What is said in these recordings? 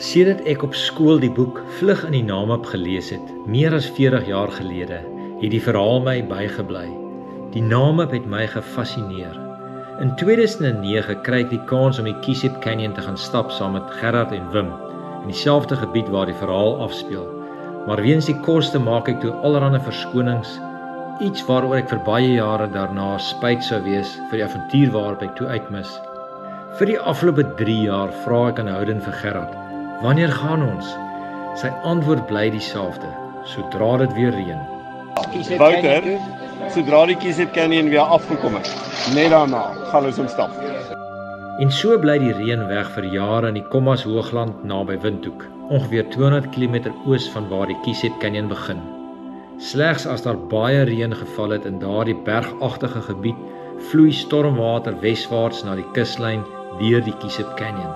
Sedert ek op skool die boek Vlug in die Namib gelees het, meer as 40 jaar gelede, het die verhaal my bygebly. Die Namib het my gefascineer. In 2009 kry ek die kans om die Kisep Canyon te gaan stap saam met Gerard en Wim, in dieselfde gebied waar die verhaal afspeel. Maar weens die koste maak ek toe allerhande verskonings, iets waaroor ek vir baie jare daarna spyt sou wees vir die avontuur waarop ek toe uitmis. Vir die afgelope 3 jaar vra ek aanhoudend vir Gerard, wanneer gaan ons? Sy antwoord bly dieselfde, sodra dit weer reën. Wouter, sodra die Kisep Canyon weer afgekom het, net daarna gaan ons omstap. En so bly die reën weg vir jare in die Kommas Hoogland naby Windhoek, ongeveer 200 km oos van waar die Kisep Canyon begin. Slegs as daar baie reën geval het in daardie bergagtige gebied, vloei stormwater weswaarts na die kuslyn deur die Kisep Canyon.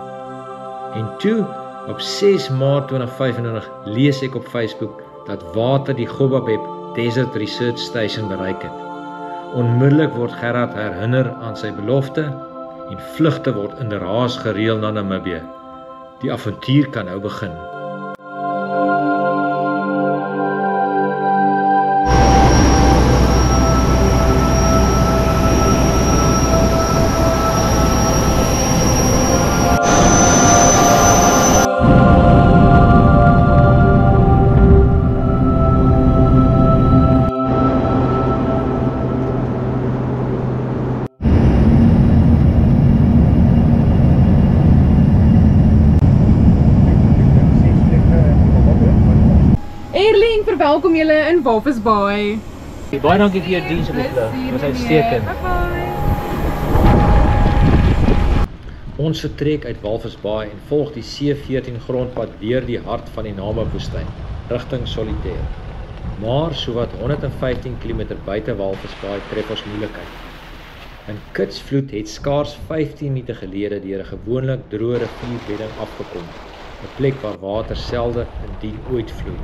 En toe, op 6 Maart 2025, lees ek op Facebook dat water die Gobabeb Desert Research Station bereik het. Onmiddellik word Gerard herinner aan sy belofte en vlugte word in raas gereël na Namibië. Die avontuur kan nou begin. Welkom julle in Walvis Bay. Baie dankie vir jou diens op die vlug. Dit was uitstekend. Ons vertrek uit Walvis Bay en volg die C14 grondpad deur die hart van die Namib-woestyn, rigting Solitaire. Maar sowat 115 km buite Walvis Bay tref ons moeilikheid. 'n Kitsvloed het skaars 15 minute gelede deur 'n gewoonlik droë rivierbedding afgekom, 'n plek waar water selde indien ooit vloei.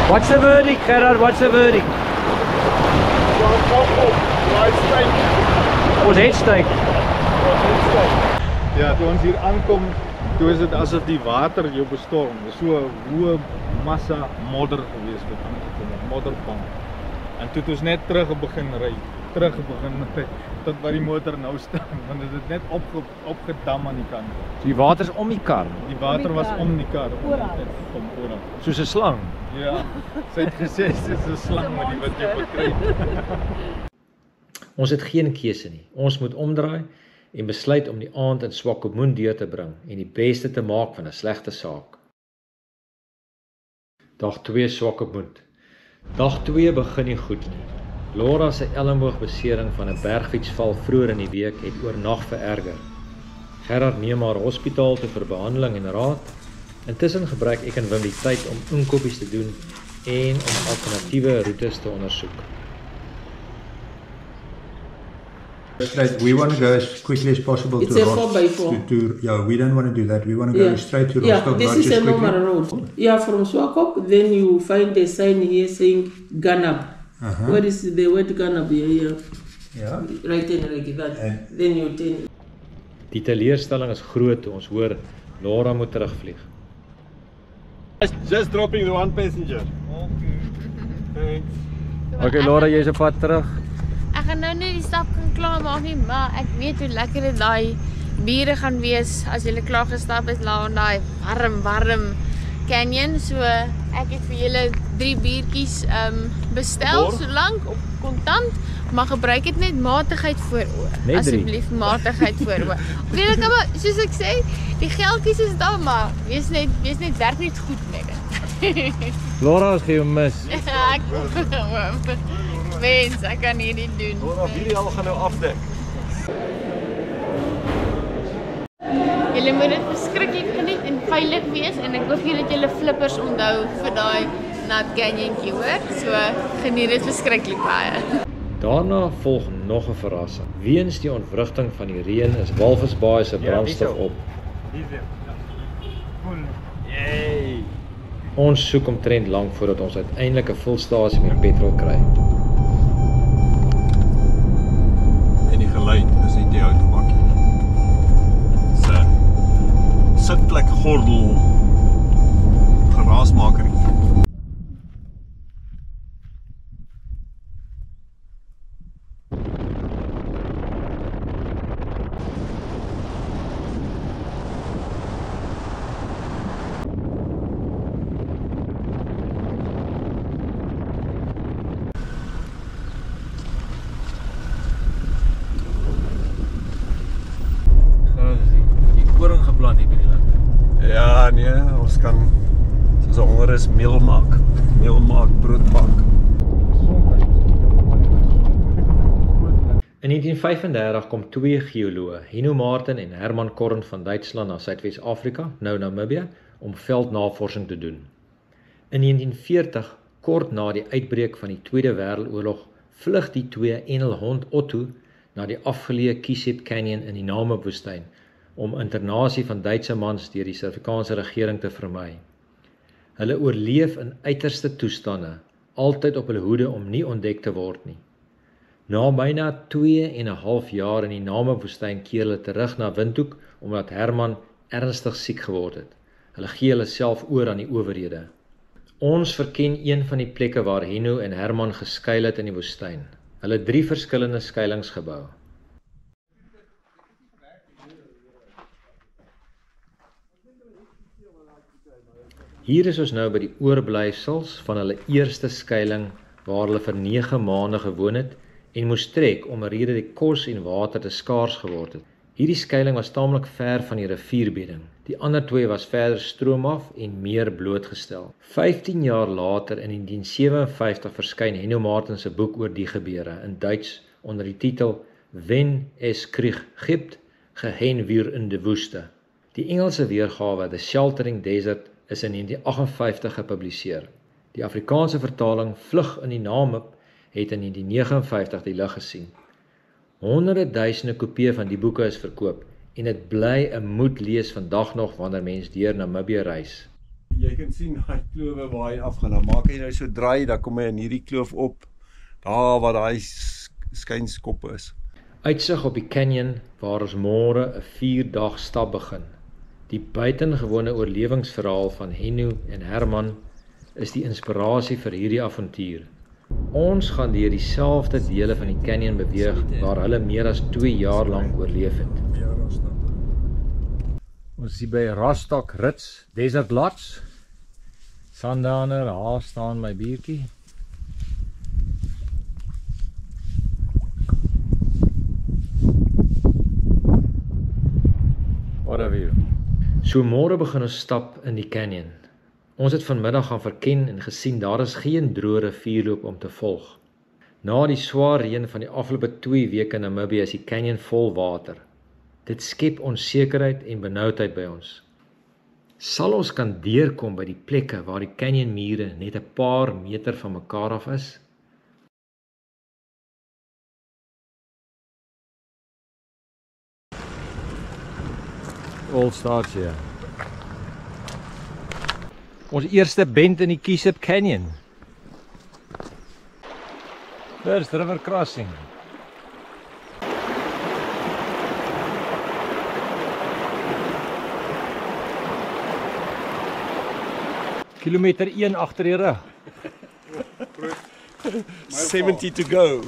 What's the verdict, Gerard? What's the verdict? Ons het steek. Ja, toe ons hier aankom, toe is dit asof die water jou bestorm. Dit is so 'n hoë massa modder gewees wat aangekom het, modderbank. En toe het ons net terug begin ry, tot waar die motor nou staan, want dit het net opgedam aan die kant. Die water is om die kar. Die water was om die kar, om oral. Soos 'n slang. Ja, sy het gesê dit is 'n slang wat jy bekry. Ons het geen keuse nie. Ons moet omdraai en besluit om die aand in Swakopmund deur te bring en die beste te maak van 'n slegte saak. Dag 2 Swakopmund. Dag 2 begin nie goed nie. Laura se elmboogbesering van 'n bergfietsval vroeër in die week het oornag vererger. Gerard neem haar hospitaal toe vir behandeling en raad. Intussen gebruik ek en Wim die tyd om inkopies te doen en om alternatiewe roetes te ondersoek. Straight, we want to go as quickly as possible it's to a Rostock. 4x4. Yeah, we don't want to do that. We want to go straight to Rostock. This is a normal road. Yeah, from Swakop, then you find a sign here saying Ganab. What is the word Ganab here? Yeah. Right in like that. Then you turn. Die teleurstelling is groot toe ons hoor Laura moet terugvlieg. Just dropping the one passenger. Okay. Thanks. Okay, Laura, jy is op pad terug. Ek gaan nou net die stap kan klaar maak nie, maar ek weet hoe lekker dit daai bure gaan wees as jy klaar gestap is daar in daai warm canyon. So ek het vir julle 3 biertjies bestel solank op kontant, maar gebruik dit net matigheid vooroor. Asseblief matigheid vooroor. Weet ek maar soos ek sê, die geldjies is daar, maar wees net werk net goed met dit. Laura, ons gaan jou mis. Ek wens ek kan hierdie doen. Laura, hierdie al gaan nou afdek. Julle moet dit verskriklik geniet en veilig wees en ek hoop julle het julle flippers onthou vir daai nat canyonjie, hoor. So geniet dit verskriklik baie. Daarna volg nog 'n verrassing. Weens die ontwrigting van die reën is Walvis Bay se brandstof op Yay! Ons soek omtrent lank voordat ons uiteindelik 'n volstasie met petrol kry. En die geluid is net die houtbakkie. Sitplek gordel geraasmaker. Ja, nee, ons kan soos honger is meel maak brood maak. In 1935 kom twee geoloë, Henno Martin en Herman Korn van Duitsland na Suidwes-Afrika, nou Namibië, om veldnavorsing te doen. In 1940, kort na die uitbreek van die Tweede Wêreldoorlog, vlug die twee en hul hond Otto na die afgeleë Kisep Canyon in die Namib-woestyn om internasie van Duitse mans deur die Suid-Afrikaanse regering te vermy. Hulle oorleef in uiterste toestande, altyd op hulle hoede om nie ontdek te word nie. Na byna 2,5 jaar in die Namib-woestyn keer hulle terug na Windhoek omdat Herman ernstig siek geword het. Hulle gee hulle self oor aan die owerhede. Ons verken een van die plekke waar Henno en Herman geskuil het in die woestyn. Hulle het 3 verskillende skuilings gebou. Hier is ons nou by die oorblyfsels van hulle eerste skuiling waar hulle vir 9 maande gewoon het en moes trek omrede die kos en water te skaars geword het. Hierdie skuiling was taamlik ver van die rivierbedding. Die ander 2 was verder stroomaf en meer blootgestel. 15 jaar later in 1957 verskyn Henno Martin se boek oor die gebeure in Duits onder die titel Wenn es Krieg gibt, gehen wir in de Woeste. Die Engelse weergawe The Sheltering Desert is in 1958 gepubliseer. Die Afrikaanse vertaling Vlug in die Namib het in 1959 die lig gesien. Honderde duisende kopieë van die boeke is verkoop en dit bly 'n moet lees vandag nog wanneer mens deur Namibië reis. Jy kan sien daai klowe waar hy afgaan. Dan maak hy nou so draai, dan kom hy in hierdie kloof op. Daar waar daai skynskop is. Uitsig op die canyon waar ons môre 'n 4-dag stap begin. Die buitengewone oorlewingsverhaal van Henno en Herman is die inspirasie vir hierdie avontuur. Ons gaan deur dieselfde dele van die canyon beweeg waar hulle meer as 2 jaar lank oorleef het. Ons is hier by Rostock Ritz Desert Lodge. Sundowner, daar staan my biertjie. What a view. So môre begin ons stap in die canyon. Ons het vanmiddag gaan verken en gesien daar is geen droë rivierloop om te volg. Na die swaar reën van die afgelope 2 weke in Namibië is die canyon vol water. Dit skep onsekerheid en benoudheid by ons. Sal ons kan deurkom by die plekke waar die canyonmure net 'n paar meter van mekaar af is? All starts here. Ons eerste bend in die Kisep Canyon. First river crossing. Kilometer 1 agter die rug. 70 to go.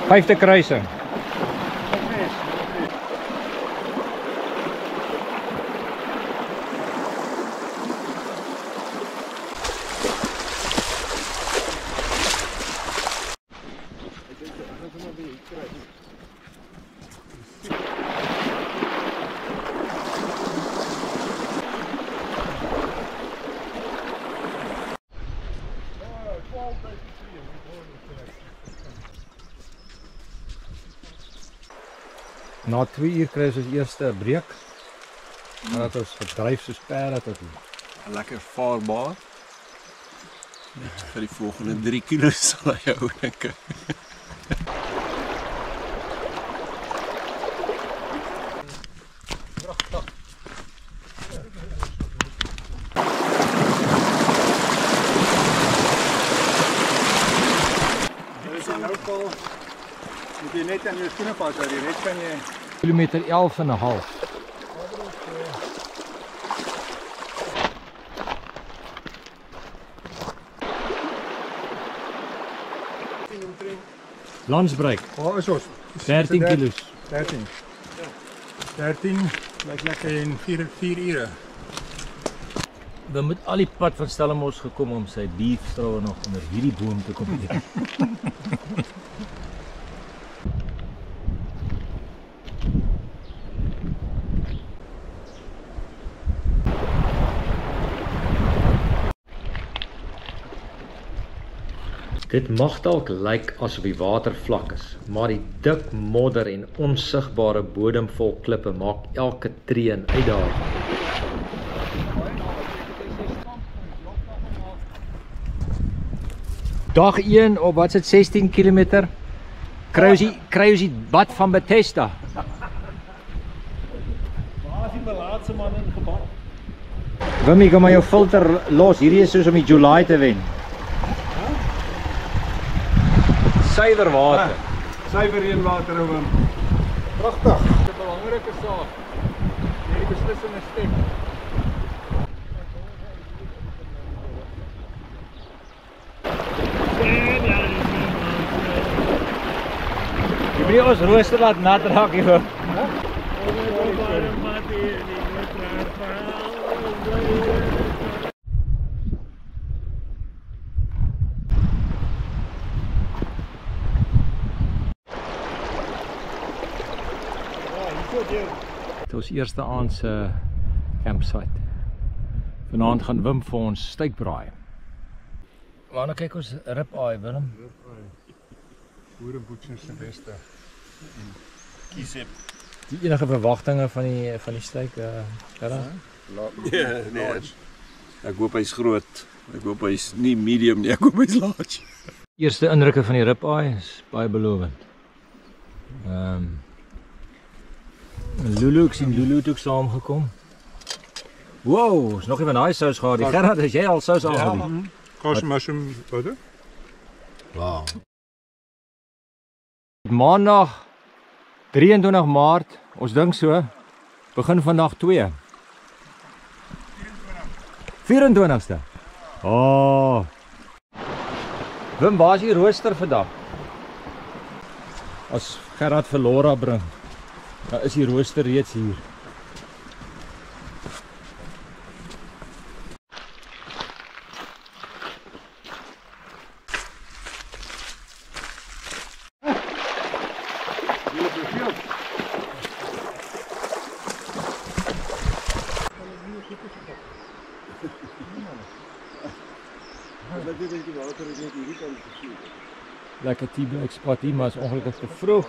Vyfde kruising. Na 2 uur kry ons eerste breek. Nadat ons gedryf soos perde tot lekker vaarbaar. Net vir die volgende 3 kilo sal hy hou, dink ek. Moet jy net aan jou skoene pas, die res kan jy Kilometer 11,5. Landsbreek. Waar is ons? 13 kilos. 13. 13, lyk lekker in 4 ure. Dan moet al die pad van Stellenbosch gekom om sy beefstrawe nog onder hierdie boom te kom eet. Dit mag dalk lyk asof die water vlak is, maar die dik modder en onsigbare bodemvol klippe maak elke tree 'n uitdaging. Dag 1 op wat is dit 16 km? Kry ons die bad van Bethesda. Waar is die belaatse man in gebad? Wim, kom maar jou filter los. Hierdie is soos om die July te wen. Suiwer water. Suiwer reënwater, Wim. Pragtig. Dit is 'n belangrike saak. Hierdie beslissende stem. Jy moet ons rooster laat nat raak hier. Dit is ons eerste aand se campsite. Vanaand gaan Wim vir ons steakbraai. Waarna kyk ons rib-eye, Willem? Boerenboetsens se beste. Kiesep. Die enige verwagtinge van die steak, Gerard? Ja, nee. Ek hoop hy's groot. Ek hoop hy's nie medium nie, ek hoop hy's large. Eerste indrukke van die rib-eye is baie belovend. Lulu, ek sien Lulu toe saamgekom. Wow, is nog nie van daai sous gehad. Die Gerard, is jy al sous aangebied? Kos mushroom butter. Wow. Maandag 23 Maart, ons dink so, begin vandag 2. 24ste. Oh. Wim, waar is die rooster vandag? As Gerard vir Laura bring, dan is die rooster reeds hier. Lekker tea-break spot hier, maar is ongelukkig te vroeg.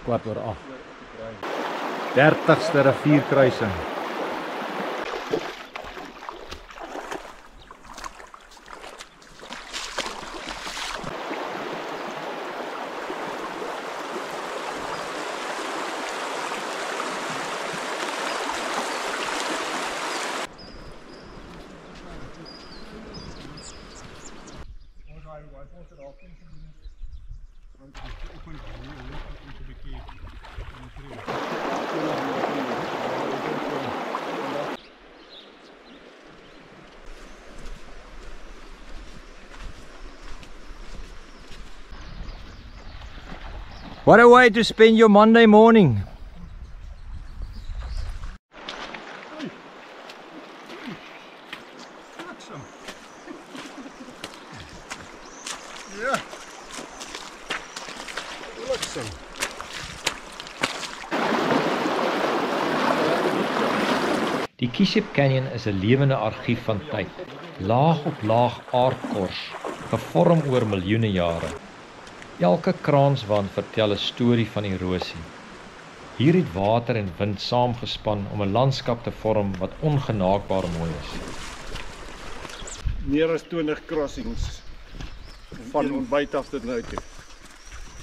7:15. 30ste rivierkruising. What a way to spend your Monday morning. Ja. Luksem. Die Kiesep Canyon is 'n lewende argief van tyd. Laag op laag aardkors, gevorm oor miljoene jare. Elke kraanswand vertel 'n storie van erosie. Hier het water en wind saamgespan om 'n landskap te vorm wat ongenaakbaar mooi is. meer as 20 crossings van ontbyt af tot nou toe.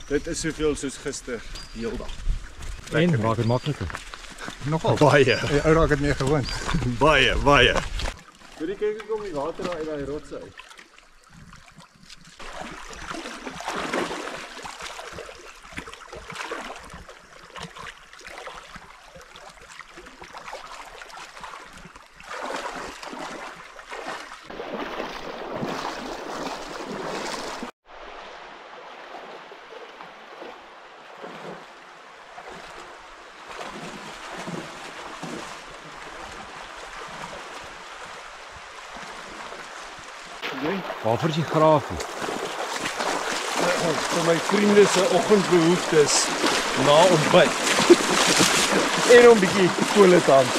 Dit is soveel soos gister heeldag. En maak dit makliker. Nogal. Baie, Ou raak dit meer gewoond. baie, baie. Wil jy kyk hoe kom die water uit daai rotse uit? Waarvoor is die graafie? Vir my vriende se oggendbehoeftes na ontbyt. En om 'n bietjie kole te aan.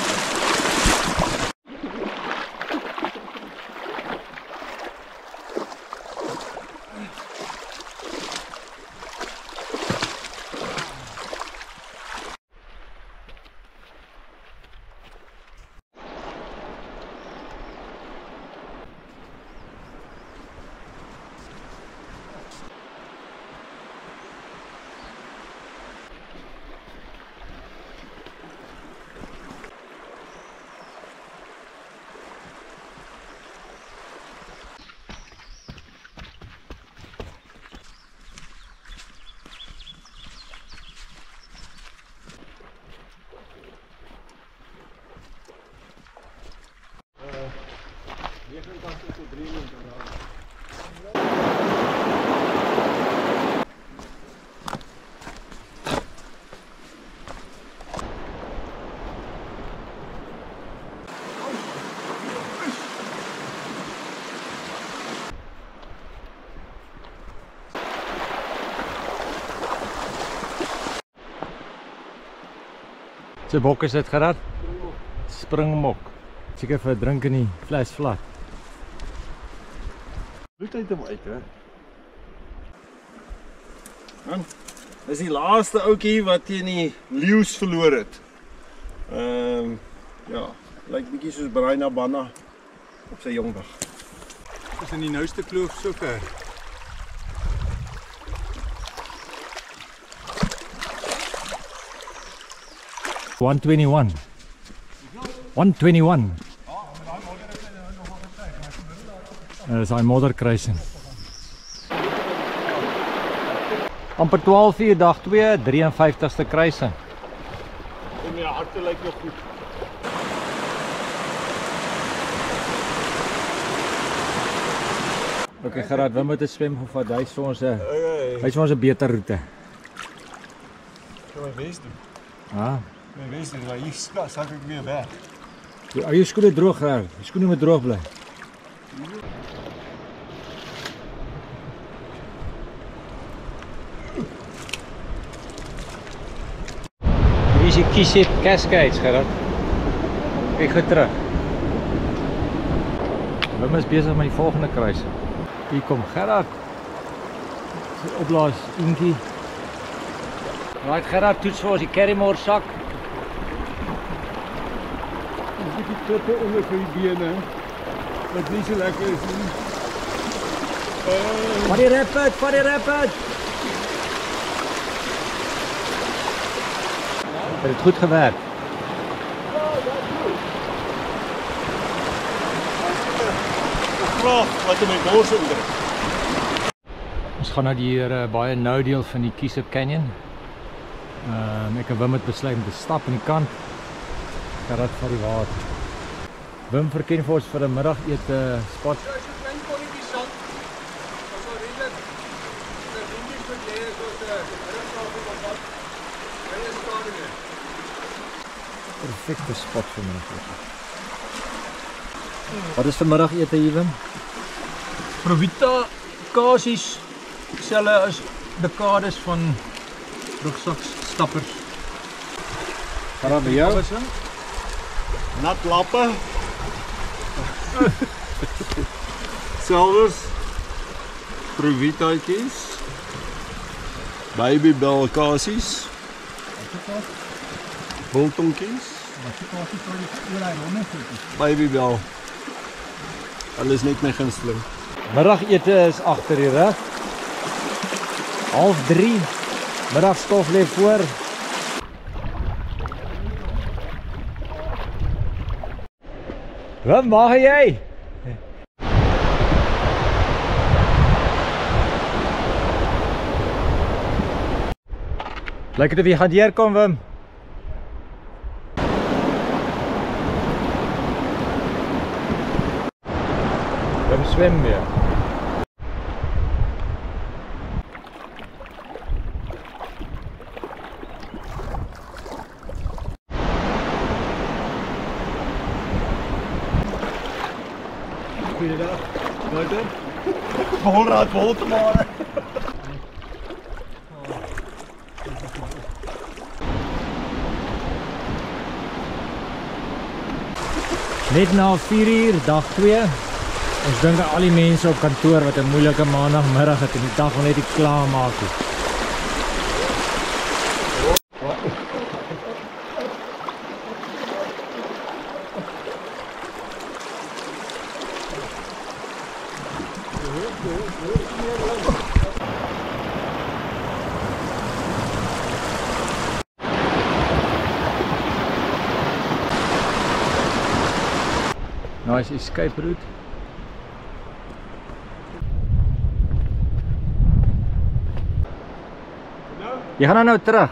Sy bok is dit gerad? Springbok. Seker vir 'n drink in die fles vlak. Bloed uit hom uit, hè. Man, dis die laaste ouetjie wat teen die leeu's verloor het. Ja, lyk bietjie soos Braina Banna op sy jong dag. Dis in die nouste kloof sover. $121. $121. Dat is hy modderkruising. Amper 12 uur dag 2, 53ste kruising. En my harte lyk nog goed. Okay, Gerard, we moet 'n swem gevat. Hy is vir ons 'n beter roete. Kan my bes doen. Ah. My bes doen, maar hier sak ek weer weg. Hou jou skoene droog, Gerard. Die skoene moet droog bly. Hier is die Kisset Cascades, Gerard. Kyk goed terug. Wim is besig met die volgende kruising. Hier kom Gerard. Sy opblaas eentjie. Right, Gerard, toets vir ons die Carrymore sak. Die klippe onder vir die bene, wat nie so lekker is nie. Vat die rapid, vat die rapid! Het het goed gewerkt? Graag wat in my bors indruk. Ons gaan na die baie nou deel van die Kisset Canyon. Ek en Wim het besluit om te stap aan die kant. Gerard van die water. Wim verken vir ons vir 'n middagete spot. Ja, so klein kolletjie sand. Dat sal redelik vriendelik vir lê soos 'n middagete of wat. Baie skade. Perfekte spot vir middagete. Wat is vir middagete hier, Wim? Provita kasies, selfe as dekades van rugzakstappers. Gerard, by jou? Nat lappe. Selfs Provitaatjies. Baby bell kasies. Bultonkies. Baby bell. Hulle is net my gunsteling. Middagete is agter die rug. 2:30. Middagstof lê voor. Wat maak jy? Lyk dit of jy gaan deurkom, Wim? Wim swem weer. Goeiedag. Buiten. Volraad vol te maken. Net na 4 uur, dag 2. Ons dink aan al die mense op kantoor wat 'n moeilike maandagmiddag het en die dag wil net nie klaar maak nie. Nice escape route. Jy gaan nou terug.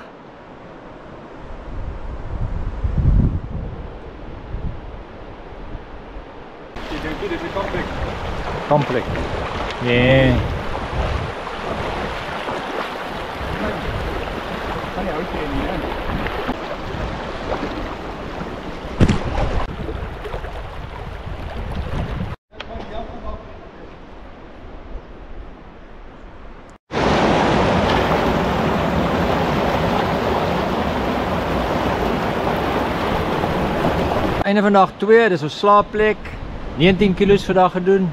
Jy dink dit is 'n komplek. Komplek. Nee. Kan jy ook nie. Einde van dag 2, dis ons slaapplek. 19 kilos vandag gedoen.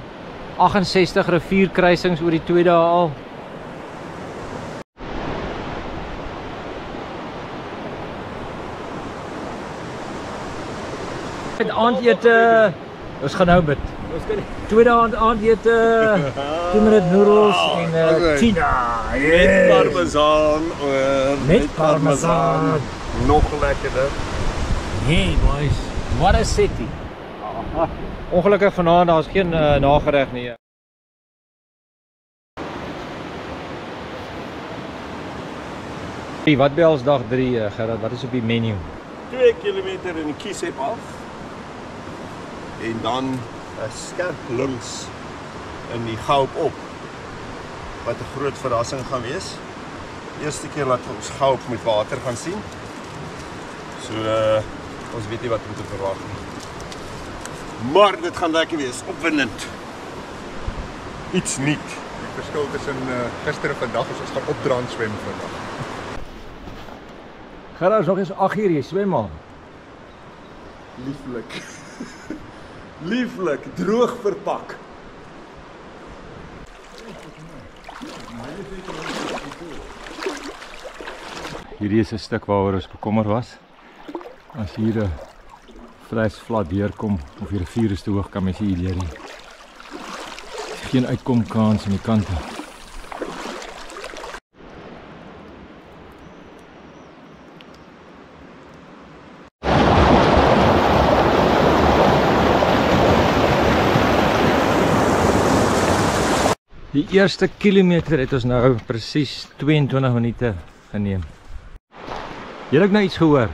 68 rivierkruisings oor die 2 dae al. Met aandete, ons gaan nou bid. Tweede aandete, 2 minute noedels en tuna. Met parmesan oor. Met parmesan. Nog lekkerder. Hey boys, what a city. Ongelukkig vanaand, daar's geen nagereg nie. Wat by ons dag 3, Gerard, wat is op die menu? 2 kilometer in die Kiesep af. En dan 'n skerp links in die Goup op. Wat 'n groot verrassing gaan wees. Eerste keer dat ons Goup met water gaan sien. So ons weet nie wat om te verwag nie. Maar dit gaan lekker wees, opwindend. Iets nuut. Die verskil tussen gister en vandag is ons gaan opdraand swem vandag. Gerard, is nog eens 8 uur, jy swem al. Lieflik. Lieflik, droog verpak. Hierdie is 'n stuk waaroor ons bekommer was. As hier 'n fles vlak deurkom of die rivier is te hoog, kan mens hier deur nie. Geen uitkomkans aan die kante. Die eerste kilometer het ons nou presies 22 minute geneem. Jy het nou iets gehoor?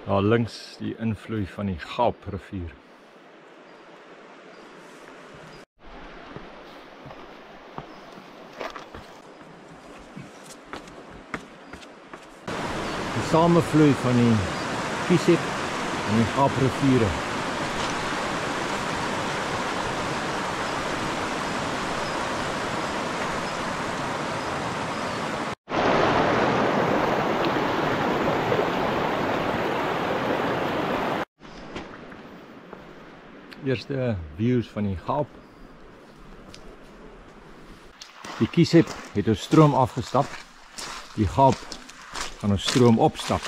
Daar links die invloei van die Goup rivier. samevloei van die Kiesep en die Gaapriviere. Eerste views van die Gaap. Die Kiesep het ons stroom afgestap. Die Gaap gaan ons stroom opstap.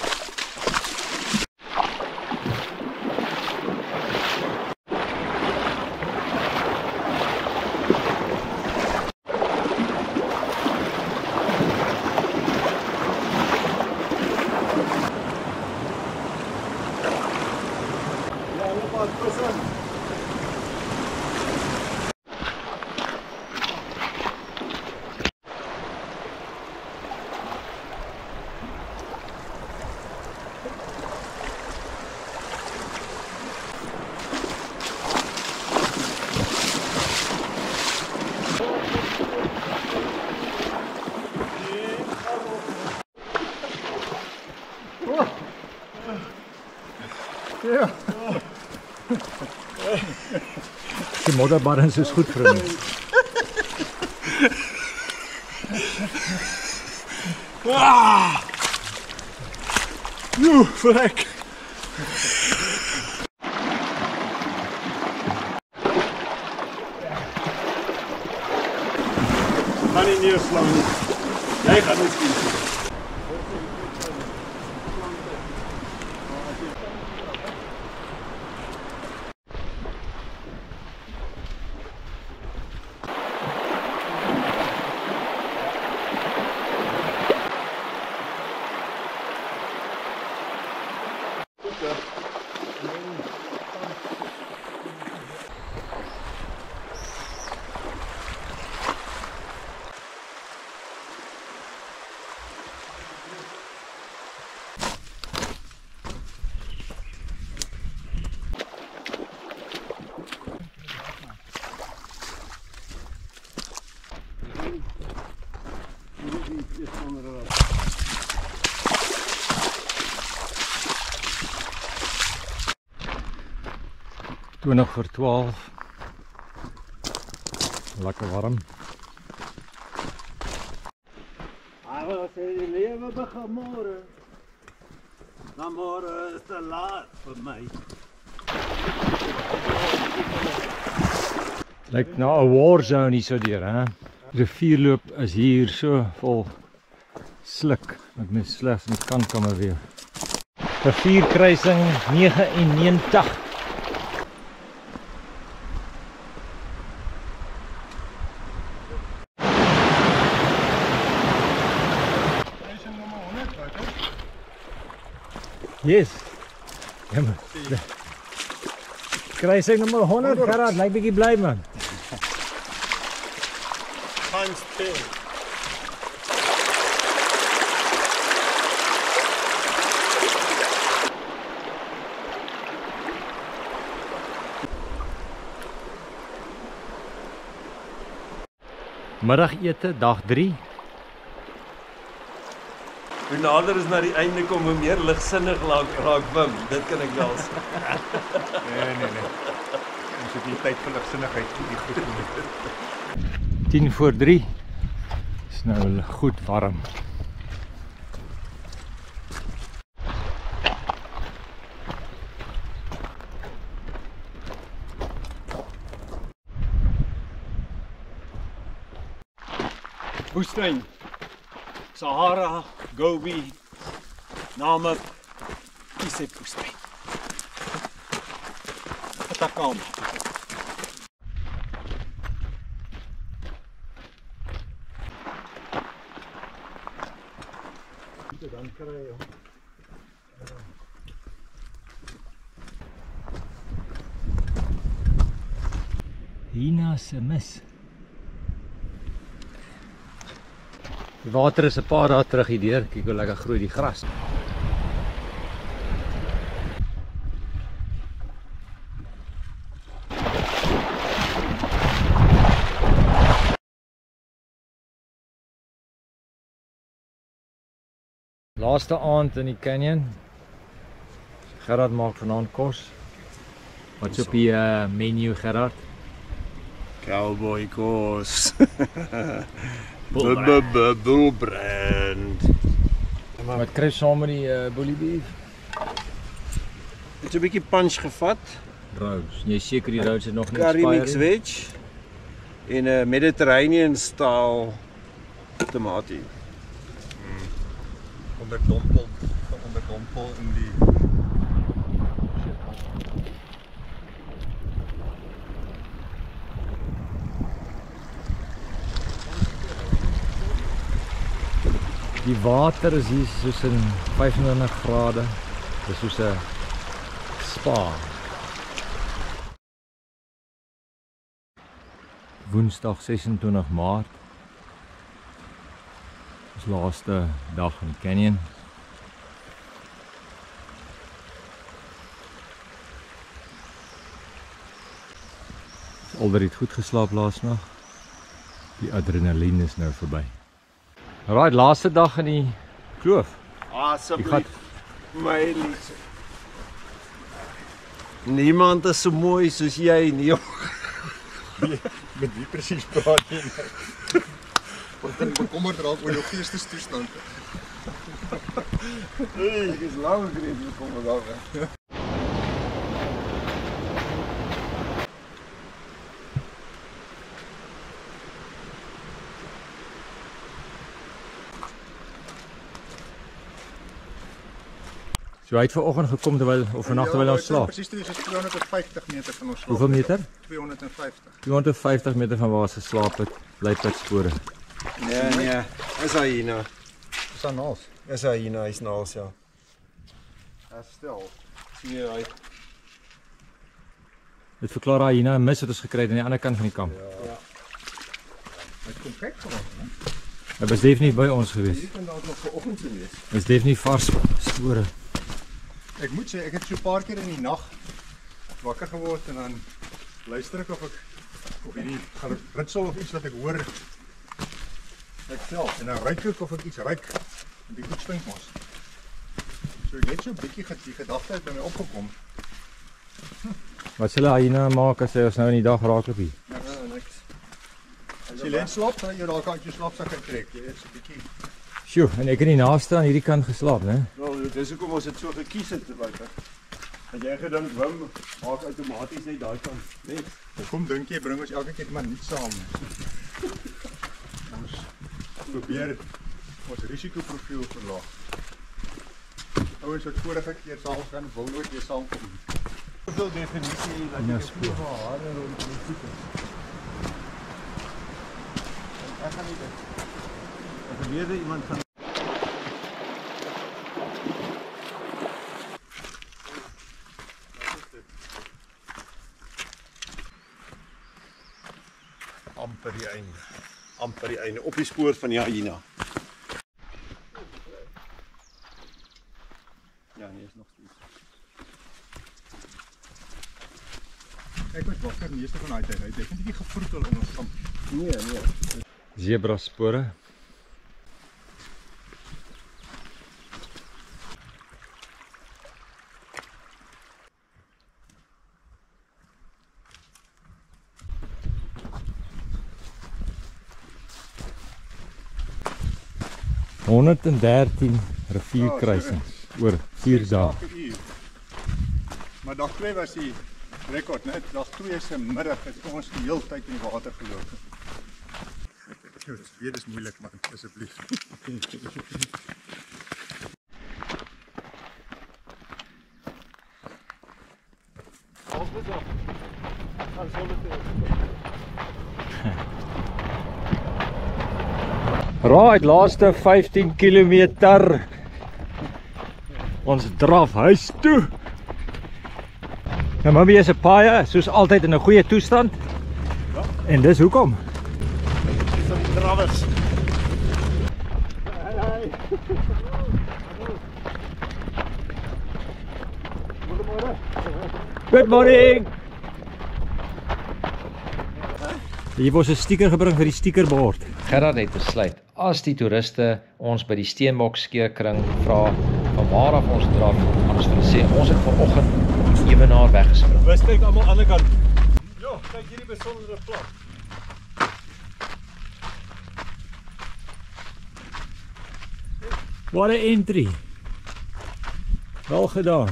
Die modderbarrens is goed vir my. Vrek. Gaan nie neerslaan nie. Jy gaan ons sien. Twintig voor 12. Lekker warm. Hy wil sê die lewe begin môre. Dan môre is te laat vir my. Lyk na 'n war zone hier so deur, hè. Die rivierloop is hier so vol sluk dat mens slegs met kant kan beweeg. Rivierkruising 99. Yes. Ja man. Kruising nummer 100, Gerard, lyk bietjie bly man. Gaan speel. Middagete, dag 3. Hoe nader is na die einde kom, hoe meer ligsinnig raak Wim. Dit kan ek wel sê. Nee. Ons het die tyd vir ligsinnigheid nie goed doen. 10 voor 3. Is nou goed warm. Woestyn. Sahara, Gobi, Namib, Kiesep woestyn. Atacama. Dan kry jy Hina se mis. Die water is 'n paar dae terug hier deur. Kyk hoe lekker groei die gras. Laaste aand in die canyon. Gerard maak vanaand kos. Wat's op die menu, Gerard? Cowboy kos. Bullbrand. Bullbrand. Wat kry jy saam met die bully beef? Het 'n bietjie punch gevat. Roos. Jy seker die roos het nog nie Curry mix expired? veg. En 'n Mediterranean style tomatie. Onderdompel in die Die water is hier soos in 25 grade. Dis soos 'n spa. Woensdag 26 Maart. Dis laaste dag in die canyon. Alder het goed geslaap laasnag. Die adrenalien is nou verby. Alright, laaste dag in die kloof. asseblief my liefste. Niemand is so mooi soos jy nie. Met wie presies praat jy nou? Want ek bekommerd raak oor jou geestestoestand. Hey, ek is lank gelede bekommerd daaroor. So hy het vanoggend gekom terwyl of vanaand terwyl ons slaap. Presies, dit is 250 meter van ons slaap. Hoeveel meter? 250. 250 meter van waar ons geslaap het, bly padspore. Nee, is hy hier nou? Is aan naals. Is hy hier nou, hy's naals ja. Herstel. Sien jy hy? Dit verklaar hy hierna 'n mis wat ons gekry het aan die ander kant van die kamp. Hy kom kyk vir ons, né? Hy was definitief by ons gewees. Hier kan dalk nog vanoggend gewees. Is definitief vars spore. Ek moet sê, ek het so 'n paar keer in die nag wakker geword en dan luister ek of hierdie ritsel of iets wat ek hoor ek self en dan ruik ek of ek iets ruik en die goed stink mos. So ek het so 'n bietjie die gedagte het by my opgekom. Wat sal hy hierna maak as hy ons nou in die dag raakloop hier? Ja, niks. As jy lê slaap, dan jy raak uit jou slaapsak trek. Jy is 'n bietjie Sjoe, en ek het nie naaste aan hierdie kant geslaap, né? Wel, dis hoekom ons dit so gekies het buite. Het jy gedink Wim maak outomaties net daai kant net? Hoekom dink jy bring ons elke keer maar nie saam nie? Ons probeer ons risikoprofiel verlaag. Ouens wat vorige keer saam gaan, wil nooit weer saamkom. Hoeveel definisie dat Ja, jy spoor. vir hare rond die voete. Ek gaan nie dit. Ek weet iemand van amper die einde op die spoor van die hyena. Ja, nee, is nog steeds. Ek was wakker die meeste van daai tyd. Hy het definitief nie gevroetel in ons kamp. Nee. Zebra spore. Oh, 113 rivierkruisings oor 4 dae. Maar dag 2 was die rekord, né? Dag 2 se middag het ons die hele tyd in die water geloop. Dit is moeilik man, asseblief. Right, laaste 15 kilometer. Ons draf huis toe. Nou mami is 'n paai, soos altyd in 'n goeie toestand. Ja. En dis hoekom. Dis van die drawers. Good morning. Hier was 'n stiker gebring vir die stikerbord. Gerard het besluit as die toeriste ons by die Steenbok skeerkring vra van waar af ons draf, gaan ons vir hulle sê, ons het vanoggend Ewenaar weggespring. Wys kyk almal aan die ander kant. Ja, kyk hierdie besondere plek. What an entry. Wel gedaan.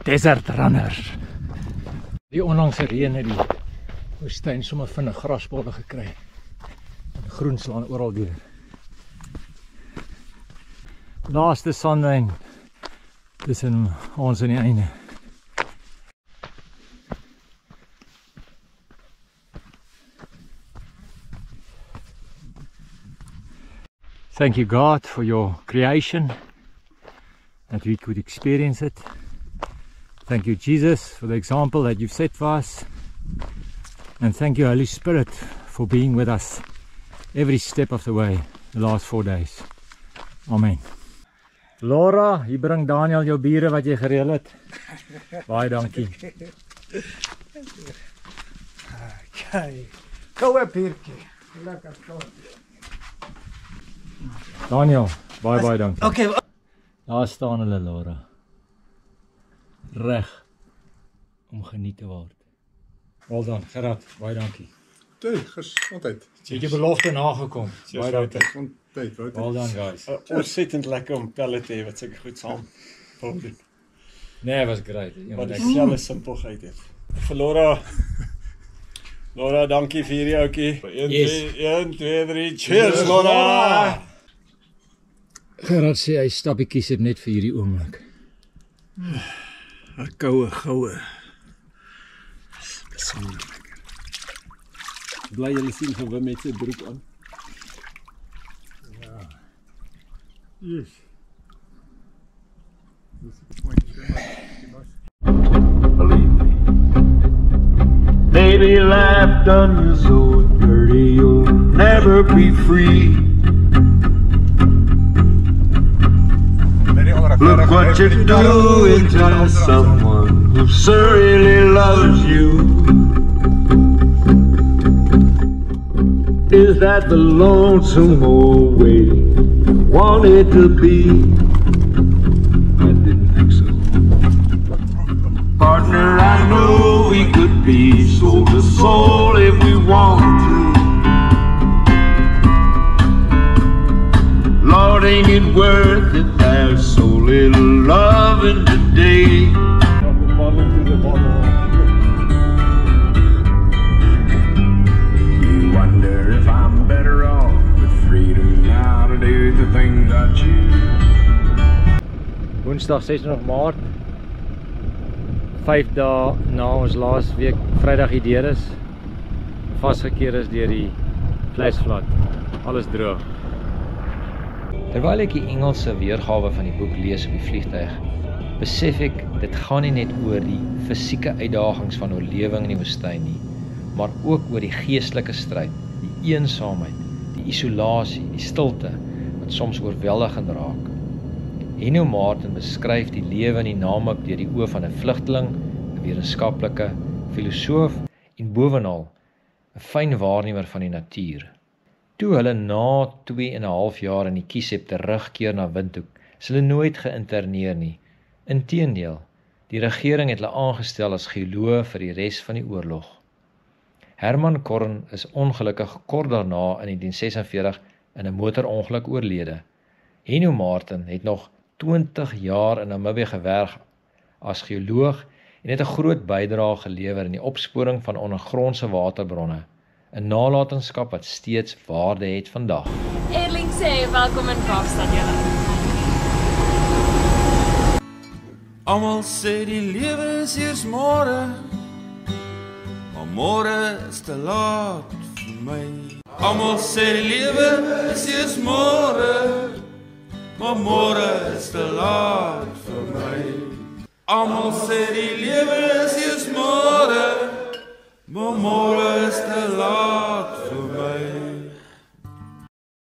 Desert runners. Die onlangse reën het die woestyn sommer vinnig grasbolle gekry. En groen slaan oral deur. Laaste sonlyn tussen ons en die einde. Thank you God for your creation, that we could experience it. Thank you Jesus for the example that you've set for us. And thank you Holy Spirit for being with us every step of the way the last 4 days. Amen. Laura, hier bring Daniel jou biere wat jy gereël het. Baie dankie. Okay. Koue biertjie. Lekker koud. Daniel, baie dankie. Okay. Daar staan hulle, Laura. Reg om geniet te word. Wel dan, Gerard, baie dankie. Gesondheid. Jy het jou belofte nagekom. Baie dankie. Gesondheid, Wouter. Well done, guys. Ontsettend lekker om pelle te hê wat seker goed saam wil doen. Nee, was great. Wat dieselfde simpelheid het. Vir Laura, dankie vir hierdie ouetjie. 1, 2, 3, cheers Laura! Gerard sê hy stappietjies het net vir hierdie oomblik. 'n goue. Besonder lekker. Bly julle sien van Wim met sy broek aan. Ja. Yes. Believe me, baby, life done so dirty, you'll never be free. Look what you're doing to someone who certainly loves you. Is that the lonesome old way you wanted to be? I didn't think so. Partner, I know we could be soul to soul if we wanted to. Lord, ain't it worth it? There's so little loving today. From the bottle to the bottle. You wonder if I'm better off with freedom now to do the things I choose. Woensdag 26 Maart. 5 dae na ons laas week Vrydag die deur is. Vasgekeer is deur die vleisvlak. Alles droog. Terwyl ek die Engelse weergawe van die boek lees op die vliegtuig, besef ek dit gaan nie net oor die fisieke uitdagings van oorlewing in die woestyn nie, maar ook oor die geestelike stryd, die eensaamheid, die isolasie, die stilte wat soms oorweldigend raak. Henno Martin beskryf die lewe in die Namib deur die oë van 'n vlugteling, 'n wetenskaplike, filosoof en bovenal 'n fyn waarnemer van die natuur. Toe hulle na 2,5 jaar in die Kiesep terugkeer na Windhoek, is hulle nooit geïnterneer nie. Inteendeel, die regering het hulle aangestel as geoloog vir die res van die oorlog. Herman Korn is ongelukkig kort daarna in 1946 in 'n motorongeluk oorlede. Henno Martin het nog 20 jaar in Namibië gewerk as geoloog en het 'n groot bydrae gelewer in die opsporing van ondergrondse waterbronne, 'n nalatenskap wat steeds waarde het vandag. Erling sê welkom in Kaapstad julle. Almal sê die lewe is eers môre, maar môre is te laat vir my. Almal sê die lewe is eers môre, maar môre is te laat vir my. Almal sê die lewe is eers môre, maar môre is te laat.